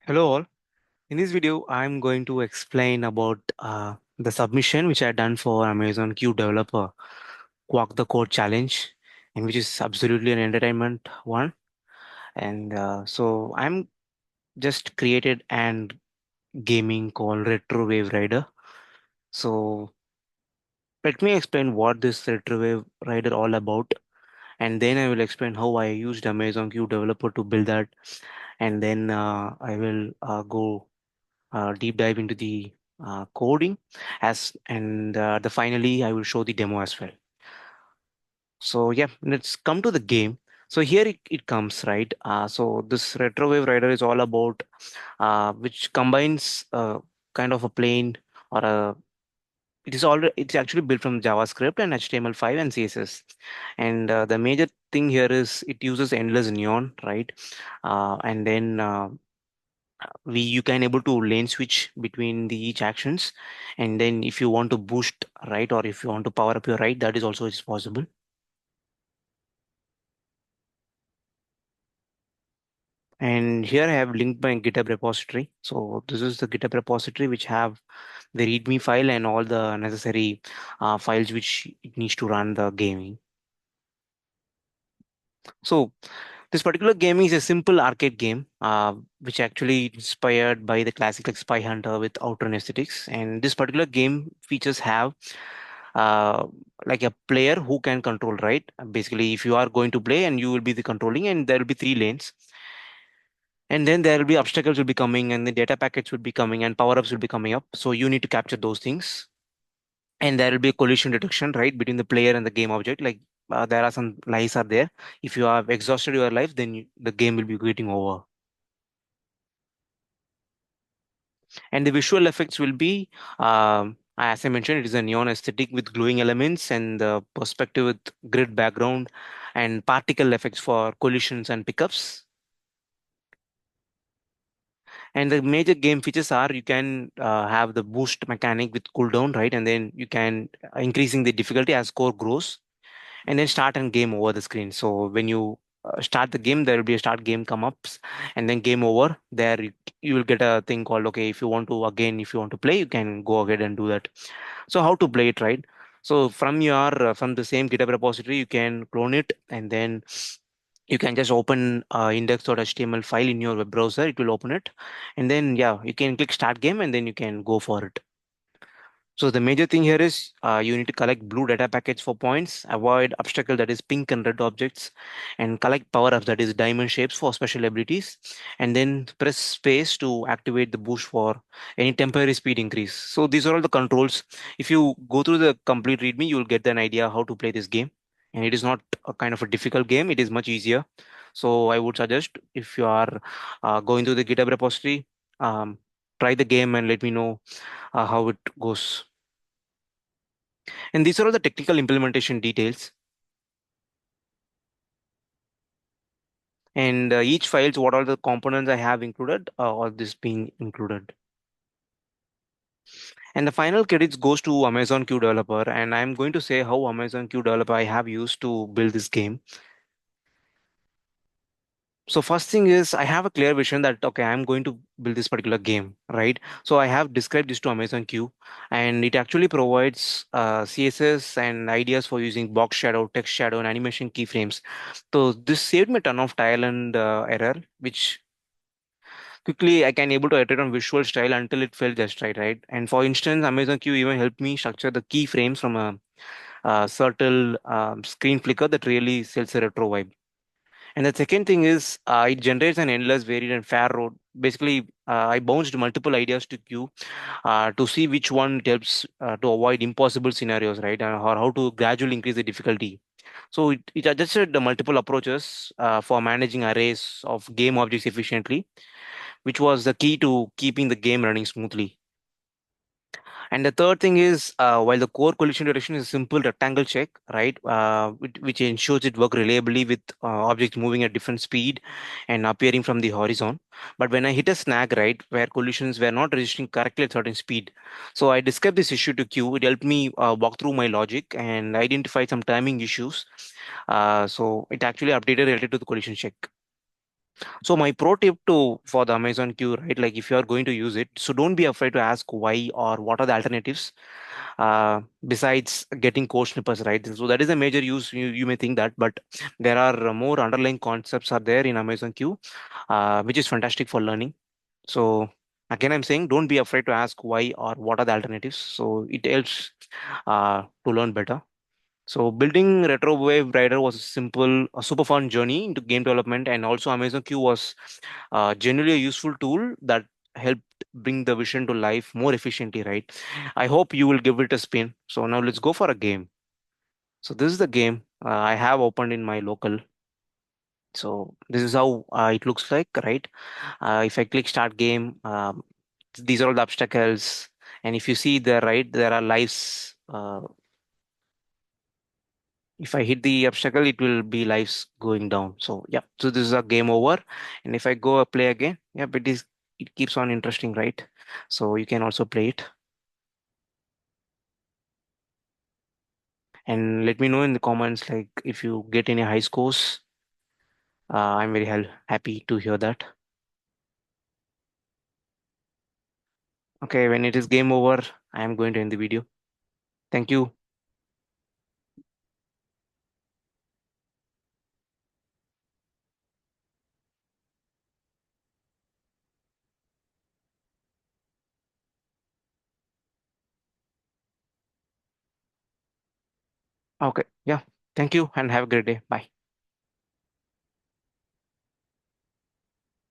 Hello all. In this video, I'm going to explain about the submission which I done for Amazon Q Developer Quack the Code Challenge, and which is absolutely an entertainment one. And so I'm just created and gaming called RetroWave Rider. So let me explain what this RetroWave Rider all about, and then I will explain how I used Amazon Q Developer to build that, and then I will go deep dive into the coding as and the finally I will show the demo as well. So yeah, let's come to the game. So here it comes, right. So this RetroWave Rider is all about which combines kind of a plane or a it's actually built from JavaScript and HTML5 and CSS. And the major thing here is it uses endless neon, right? And then we you can able to lane switch between the each actions, and then if you want to boost right or if you want to power up your right, that is also is possible. And here I have linked my GitHub repository. So this is the GitHub repository which have the readme file and all the necessary files which it needs to run the gaming. So this particular game is a simple arcade game, which actually inspired by the classic like Spy Hunter with outrun aesthetics. And this particular game features have uh, like a player who can control, right? Basically, if you are going to play and you will be the controlling, and there will be three lanes, and then there will be obstacles will be coming, and the data packets will be coming, and power ups will be coming up. So you need to capture those things, and there will be a collision detection, right, between the player and the game object. Like there are some lives are there. If you have exhausted your life, then the game will be getting over. And the visual effects will be, as I mentioned, it is a neon aesthetic with glowing elements and the perspective with grid background and particle effects for collisions and pickups. And the major game features are you can have the boost mechanic with cooldown, right? And then you can increasing the difficulty as score grows, and then start and game over the screen. So when you start the game, there will be a start game come ups, and then game over. There you will get a thing called, okay, if you want to again, if you want to play, you can go ahead and do that. So how to play it, right? So from your from the same GitHub repository, you can clone it, and then you can just open index.html file in your web browser. It will open it, and then yeah, you can click start game, and then you can go for it. So the major thing here is you need to collect blue data packets for points, avoid obstacle that is pink and red objects, and collect power ups that is diamond shapes for special abilities, and then press space to activate the boost for any temporary speed increase. So these are all the controls. If you go through the complete README, you will get an idea how to play this game. And it is not a kind of a difficult game, it is much easier. So I would suggest if you are going to the GitHub repository, um, try the game and let me know how it goes. And these are all the technical implementation details. And each files, what are the components I have included, all this being included. And the final credits goes to Amazon Q Developer. And I'm going to say how Amazon Q Developer I have used to build this game. So first thing is I have a clear vision that okay, I'm going to build this particular game, right? So I have described this to Amazon Q, and it actually provides CSS and ideas for using box shadow, text shadow, and animation keyframes. So this saved me a ton of trial and error, which quickly I can able to iterate on visual style until it felt just right, right? And for instance, Amazon Q even helped me structure the keyframes from a subtle screen flicker that really sells a retro vibe. And the second thing is it generates an endless, varied, and fair road. Basically, I bounced multiple ideas to queue to see which one helps to avoid impossible scenarios, right? Or how to gradually increase the difficulty. So it adjusted the multiple approaches for managing arrays of game objects efficiently, which was the key to keeping the game running smoothly. And the third thing is, while the core collision detection is a simple rectangle check, right, which ensures it work reliably with objects moving at different speed and appearing from the horizon. But when I hit a snag, right, where collisions were not registering correctly at certain speed, so I described this issue to Q. It helped me walk through my logic and identify some timing issues. So it actually updated related to the collision check. So my pro tip to for the Amazon queue, right? Like if you are going to use it, so don't be afraid to ask why or what are the alternatives besides getting code snippets, right? So that is a major use. You may think that, but there are more underlying concepts are there in Amazon queue, which is fantastic for learning. So again, I'm saying don't be afraid to ask why or what are the alternatives. So it helps to learn better. So building RetroWave Rider was a simple, a super fun journey into game development, and also Amazon Q was genuinely a useful tool that helped bring the vision to life more efficiently, right? I hope you will give it a spin. So now let's go for a game. So this is the game I have opened in my local. So this is how it looks like, right? If I click start game, these are all the obstacles, and if you see there, right, there are lives. If I hit the obstacle, it will be lives going down. So yeah, so this is a game over. And if I go play again, yeah, but it keeps on interesting, right? So you can also play it and let me know in the comments like if you get any high scores. I'm very happy to hear that. Okay, when it is game over, I am going to end the video. Thank you. Okay, yeah, thank you and have a great day. Bye.